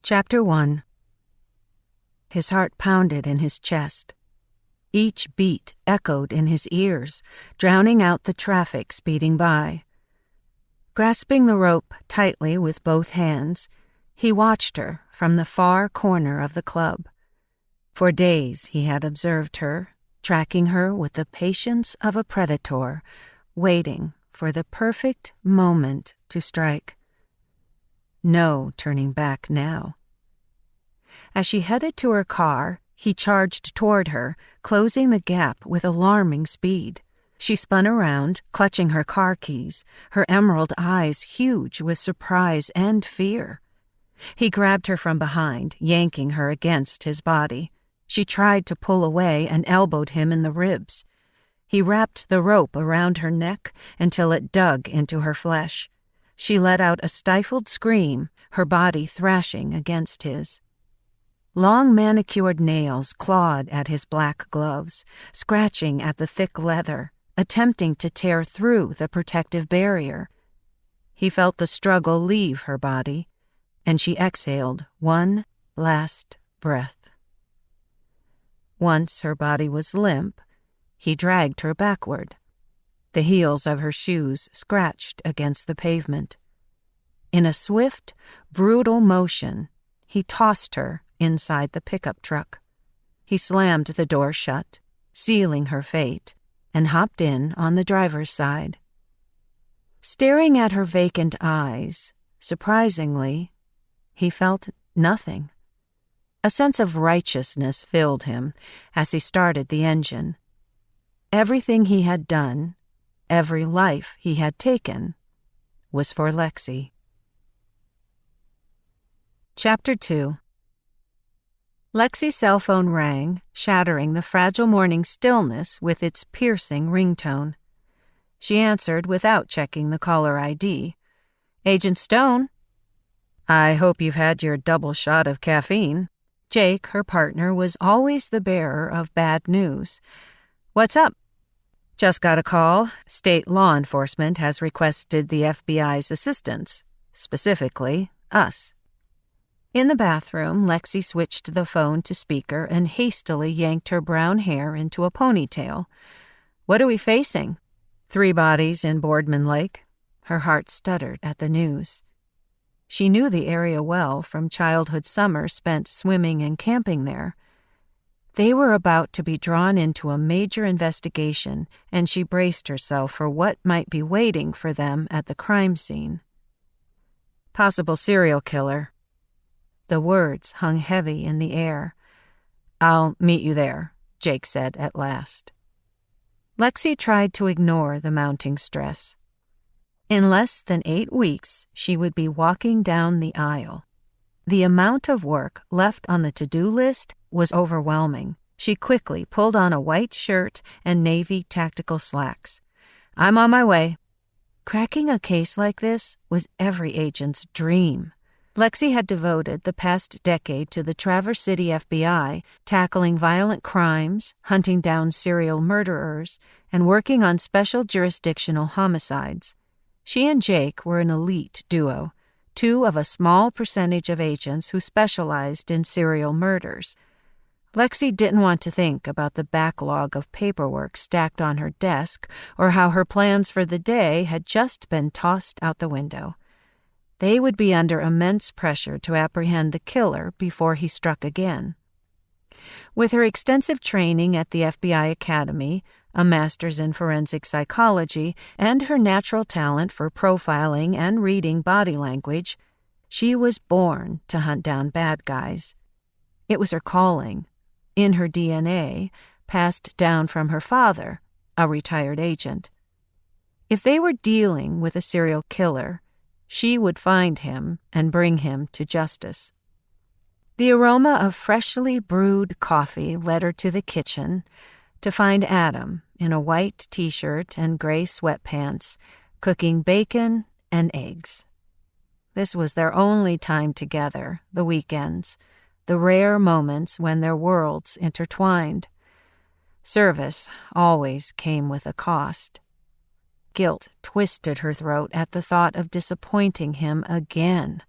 Chapter 1. His heart pounded in his chest. Each beat echoed in his ears, drowning out the traffic speeding by. Grasping the rope tightly with both hands, he watched her from the far corner of the club. For days he had observed her, tracking her with the patience of a predator, waiting for the perfect moment to strike. No turning back now. As she headed to her car, he charged toward her, closing the gap with alarming speed. She spun around, clutching her car keys, her emerald eyes huge with surprise and fear. He grabbed her from behind, yanking her against his body. She tried to pull away and elbowed him in the ribs. He wrapped the rope around her neck until it dug into her flesh. She let out a stifled scream, her body thrashing against his. Long manicured nails clawed at his black gloves, scratching at the thick leather, attempting to tear through the protective barrier. He felt the struggle leave her body, and she exhaled one last breath. Once her body was limp, he dragged her backward. The heels of her shoes scratched against the pavement. In a swift, brutal motion, he tossed her inside the pickup truck. He slammed the door shut, sealing her fate, and hopped in on the driver's side. Staring at her vacant eyes, surprisingly, he felt nothing. A sense of righteousness filled him as he started the engine. Everything he had done, every life he had taken, was for Lexi. Chapter 2. Lexi's cell phone rang, shattering the fragile morning stillness with its piercing ringtone. She answered without checking the caller ID. "Agent Stone." "I hope you've had your double shot of caffeine." Jake, her partner, was always the bearer of bad news. "What's up?" "Just got a call. State law enforcement has requested the FBI's assistance. Specifically, us." In the bathroom, Lexi switched the phone to speaker and hastily yanked her brown hair into a ponytail. "What are we facing?" "3 bodies in Boardman Lake." Her heart stuttered at the news. She knew the area well from childhood summers spent swimming and camping there. They were about to be drawn into a major investigation, and she braced herself for what might be waiting for them at the crime scene. "Possible serial killer." The words hung heavy in the air. "I'll meet you there," Jake said at last. Lexi tried to ignore the mounting stress. In less than 8 weeks, she would be walking down the aisle. The amount of work left on the to-do list was overwhelming. She quickly pulled on a white shirt and navy tactical slacks. "I'm on my way." Cracking a case like this was every agent's dream. Lexi had devoted the past decade to the Traverse City FBI, tackling violent crimes, hunting down serial murderers, and working on special jurisdictional homicides. She and Jake were an elite duo, 2 of a small percentage of agents who specialized in serial murders. Lexi didn't want to think about the backlog of paperwork stacked on her desk or how her plans for the day had just been tossed out the window. They would be under immense pressure to apprehend the killer before he struck again. With her extensive training at the FBI Academy, a master's in forensic psychology, and her natural talent for profiling and reading body language, she was born to hunt down bad guys. It was her calling, in her DNA, passed down from her father, a retired agent. If they were dealing with a serial killer, she would find him and bring him to justice. The aroma of freshly brewed coffee led her to the kitchen to find Adam in a white t-shirt and gray sweatpants, cooking bacon and eggs. This was their only time together, the weekends, the rare moments when their worlds intertwined. Service always came with a cost. Guilt twisted her throat at the thought of disappointing him again.